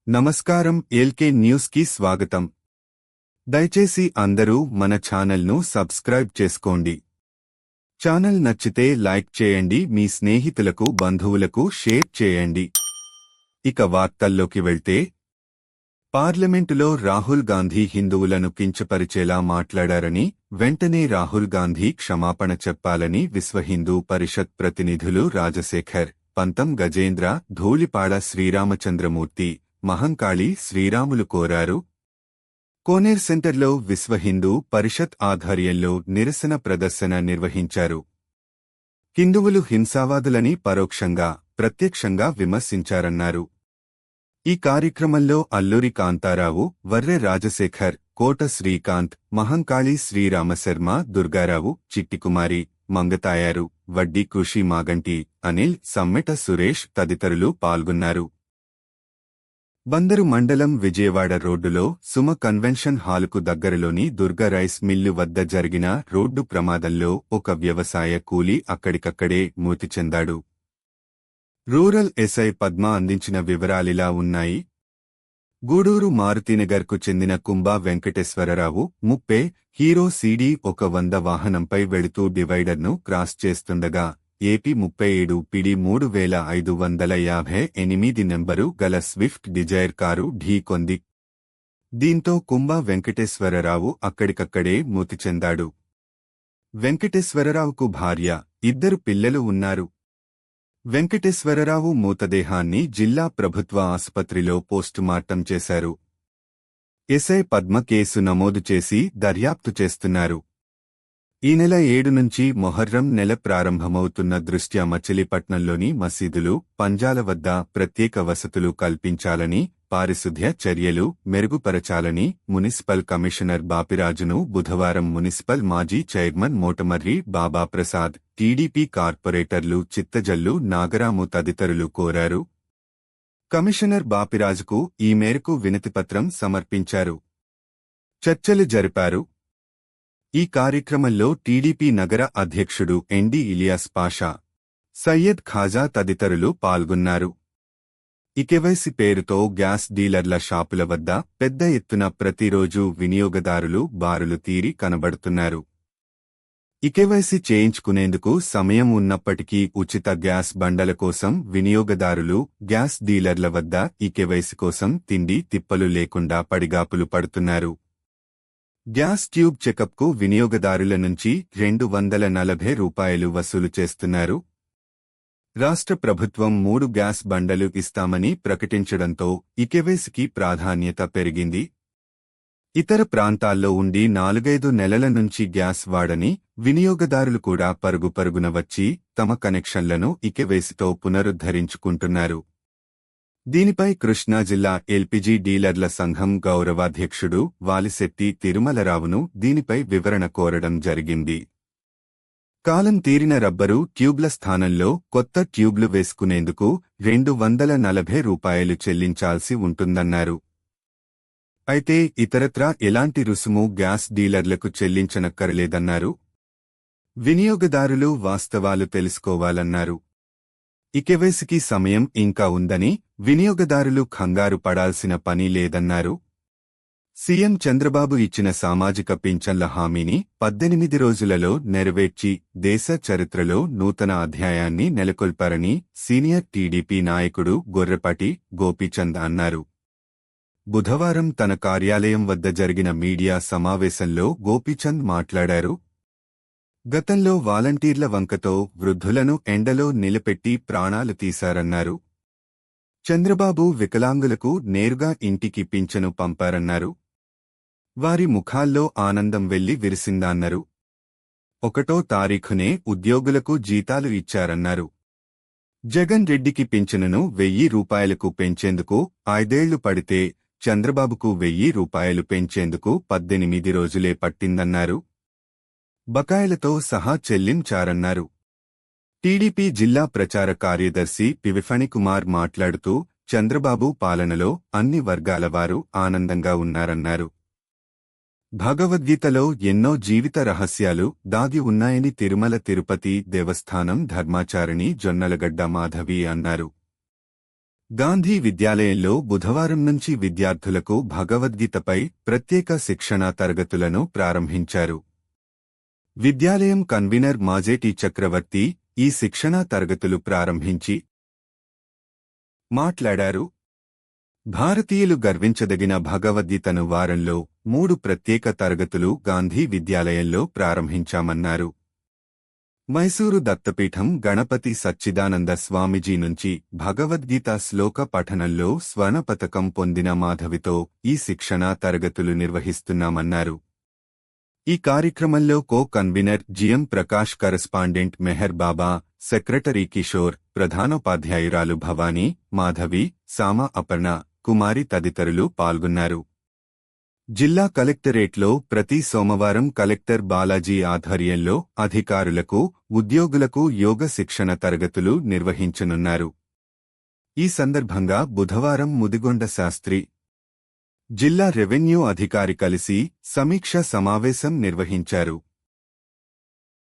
నమస్కారం. LK news కి స్వాగతం. దయచేసి అందరూ మన ఛానల్ను సబ్స్క్రైబ్ చేసుకోండి. ఛానల్ నచ్చితే లైక్ చేయండి, మీ స్నేహితులకు బంధువులకు షేర్ చేయండి. ఇక వార్తల్లోకి వెళ్తే, పార్లమెంటులో రాహుల్ గాంధీ హిందువులను కించపరిచేలా మాట్లాడారని, వెంటనే రాహుల్ గాంధీ క్షమాపణ చెప్పాలని విశ్వ హిందూ పరిషత్ ప్రతినిధులు రాజశేఖర్, పంతం గజేంద్ర, ధూళిపాడ శ్రీరామచంద్రమూర్తి, మహంకాళి శ్రీరాములు కోరారు. కోనేర్ సెంటర్లో విశ్వ హిందూ పరిషత్ ఆధ్వర్యంలో నిరసన ప్రదర్శన నిర్వహించారు. హిందువులు హింసావాదులని పరోక్షంగా, ప్రత్యక్షంగా విమర్శించారన్నారు. ఈ కార్యక్రమంలో అల్లూరి కాంతారావు, వర్రె రాజశేఖర్, కోట శ్రీకాంత్, మహంకాళి శ్రీరామశర్మ, దుర్గారావు, చిట్టికుమారి, మంగతాయారు, వడ్డీ కృషి మాగంటి, అనిల్, సమ్మెట సురేష్ తదితరులు పాల్గొన్నారు. బందరు మండలం విజయవాడ రోడ్డులో సుమ కన్వెన్షన్ హాలుకు దగ్గరలోని దుర్గా రైస్ మిల్లు వద్ద జరిగిన రోడ్డు ప్రమాదంలో ఒక వ్యవసాయ కూలీ అక్కడికక్కడే మృతి చెందాడు. రూరల్ ఎస్ఐ పద్మ అందించిన వివరాలిలా ఉన్నాయి. గూడూరు మారుతినగర్కు చెందిన కుంభా వెంకటేశ్వరరావు, 30, హీరో సీడీ 100 వాహనంపై వెళుతూ డివైడర్ను క్రాస్ చేస్తుండగా ఏపీ 37 పిడి 3558 నెంబరు గల స్విఫ్ట్ డిజైర్ కారు ఢీకొంది. దీంతో కుంభా వెంకటేశ్వరరావు అక్కడికక్కడే మృతి చెందాడు. వెంకటేశ్వరరావుకు భార్య, 2 పిల్లలు ఉన్నారు. వెంకటేశ్వరరావు మృతదేహాన్ని జిల్లా ప్రభుత్వ ఆసుపత్రిలో పోస్టుమార్టం చేశారు. ఎస్ఐ పద్మ కేసు నమోదు చేసి దర్యాప్తు చేస్తున్నారు. ఈ నెల 7 నుంచి మొహర్రం నెల ప్రారంభమవుతున్న దృష్ట్యా మచిలీపట్నంలోని మసీదులు, పంజాల వద్ద ప్రత్యేక వసతులు కల్పించాలని, పారిశుధ్య చర్యలు మెరుగుపరచాలని మున్సిపల్ కమిషనర్ బాపిరాజును బుధవారం మున్సిపల్ మాజీ చైర్మన్ మోటమర్రి బాబాప్రసాద్, టీడీపీ కార్పొరేటర్లు చిత్తజల్లు నాగరాము తదితరులు కోరారు. కమిషనర్ బాపిరాజుకు ఈ మేరకు వినతిపత్రం సమర్పించారు. చర్చలు జరిపారు. ఈ కార్యక్రమంలో టీడీపీ నగర అధ్యక్షుడు ఎన్డి ఇలియాస్ పాషా, సయ్యద్ ఖాజా తదితరులు పాల్గొన్నారు. ఇకెవైసీ పేరుతో గ్యాస్ డీలర్ల షాపుల వద్ద పెద్ద ఎత్తున ప్రతిరోజు వినియోగదారులు బారులు తీరి కనబడుతున్నారు. ఇకెవైసీ చేయించుకునేందుకు సమయం ఉన్నప్పటికీ ఉచిత గ్యాస్ బండల కోసం వినియోగదారులు గ్యాస్ డీలర్ల వద్ద ఇకెవైసీ కోసం తిండి తిప్పలు లేకుండా పడిగాపులు పడుతున్నారు. గ్యాస్ ట్యూబ్ చెకప్కు వినియోగదారుల నుంచి ₹240 వసూలు చేస్తున్నారు. రాష్ట్ర ప్రభుత్వం 3 గ్యాస్ బండలు ఇస్తామని ప్రకటించడంతో ఇకెవైసీకి ప్రాధాన్యత పెరిగింది. ఇతర ప్రాంతాల్లో ఉండి 4-5 నెలల నుంచి గ్యాస్ వాడని వినియోగదారులు కూడా పరుగుపరుగున వచ్చి తమ కనెక్షన్లను ఇకెవైసీతో పునరుద్ధరించుకుంటున్నారు. దీనిపై కృష్ణా జిల్లా ఎల్పీజీ డీలర్ల సంఘం గౌరవాధ్యక్షుడు వాలిశెట్టి తిరుమలరావును దీనిపై వివరణ కోరడం జరిగింది. కాలం తీరిన రబ్బరు ట్యూబ్ల స్థానంలో కొత్త ట్యూబ్లు వేసుకునేందుకు ₹240 చెల్లించాల్సి ఉంటుందన్నారు. అయితే ఇతరత్రా ఎలాంటి రుసుము గ్యాస్ డీలర్లకు చెల్లించనక్కర్లేదన్నారు. వినియోగదారులు వాస్తవాలు తెలుసుకోవాలన్నారు. ఇకెవైసీకి సమయం ఇంకా ఉందని, వినియోగదారులు కంగారు పడాల్సిన పని లేదన్నారు. సీఎం చంద్రబాబు ఇచ్చిన సామాజిక పింఛన్ల హామీని 18 రోజులలో నెరవేర్చి దేశ చరిత్రలో నూతన అధ్యాయాన్ని నెలకొల్పారని సీనియర్ టీడీపీ నాయకుడు గొర్రెపాటి గోపీచంద్ అన్నారు. బుధవారం తన కార్యాలయం వద్ద జరిగిన మీడియా సమావేశంలో గోపీచంద్ మాట్లాడారు. గతంలో వాలంటీర్ల వంకతో వృద్ధులను ఎండలో నిలబెట్టి ప్రాణాలు తీశారన్నారు. చంద్రబాబు వికలాంగులకు నేరుగా ఇంటికి పింఛను పంపారన్నారు. వారి ముఖాల్లో ఆనందం వెళ్లి విరిసిందన్నారు. 1వ తారీఖునే ఉద్యోగులకు జీతాలు ఇచ్చారన్నారు. జగన్ రెడ్డికి పింఛనును ₹1000 పెంచేందుకు 5 ఏళ్లు పడితే చంద్రబాబుకు ₹1000 పెంచేందుకు 18 రోజులే పట్టిందన్నారు. బకాయిలతో సహా చెల్లించారన్నారు. టీడీపీ జిల్లా ప్రచార కార్యదర్శి పివిఫణికుమార్ మాట్లాడుతూ చంద్రబాబు పాలనలో అన్ని వర్గాల వారు ఆనందంగా ఉన్నారన్నారు. భగవద్గీతలో ఎన్నో జీవిత రహస్యాలు దాగి ఉన్నాయని తిరుమల తిరుపతి దేవస్థానం ధర్మాచారిణి జొన్నలగడ్డ మాధవి అన్నారు. గాంధీ విద్యాలయంలో బుధవారం నుంచి విద్యార్థులకు భగవద్గీతపై ప్రత్యేక శిక్షణా తరగతులను ప్రారంభించారు. విద్యాలయం కన్వీనర్ మాజేటి చక్రవర్తి ఈ శిక్షణా తరగతులు ప్రారంభించి మాట్లాడారు. భారతీయులు గర్వించదగిన భగవద్గీతను వారంలో 3 ప్రత్యేక తరగతులు గాంధీ విద్యాలయంలో ప్రారంభించామన్నారు. మైసూరు దత్తపీఠం గణపతి సచ్చిదానంద స్వామిజీ నుంచి భగవద్గీత శ్లోక పఠనంలో స్వర్ణ పతకం పొందిన మాధవితో ఈ శిక్షణా తరగతులు నిర్వహిస్తున్నామన్నారు. ఈ కార్యక్రమంలో convener GM Prakash, correspondent Mehar Baba, secretary Kishore, ప్రధానోపాధ్యాయురాలు భవానీ, మాధవి, సామ అపర్ణ, కుమారి తదితరులు పాల్గొన్నారు. జిల్లా కలెక్టరేట్లో ప్రతి సోమవారం కలెక్టర్ బాలాజీ ఆధ్వర్యంలో అధికారులకు, ఉద్యోగులకు యోగ శిక్షణ తరగతులు నిర్వహించనున్నారు. ఈ సందర్భంగా బుధవారం ముదిగొండ శాస్త్రి జిల్లా రెవెన్యూ అధికారి కలిసి సమీక్ష సమావేశం నిర్వహించారు.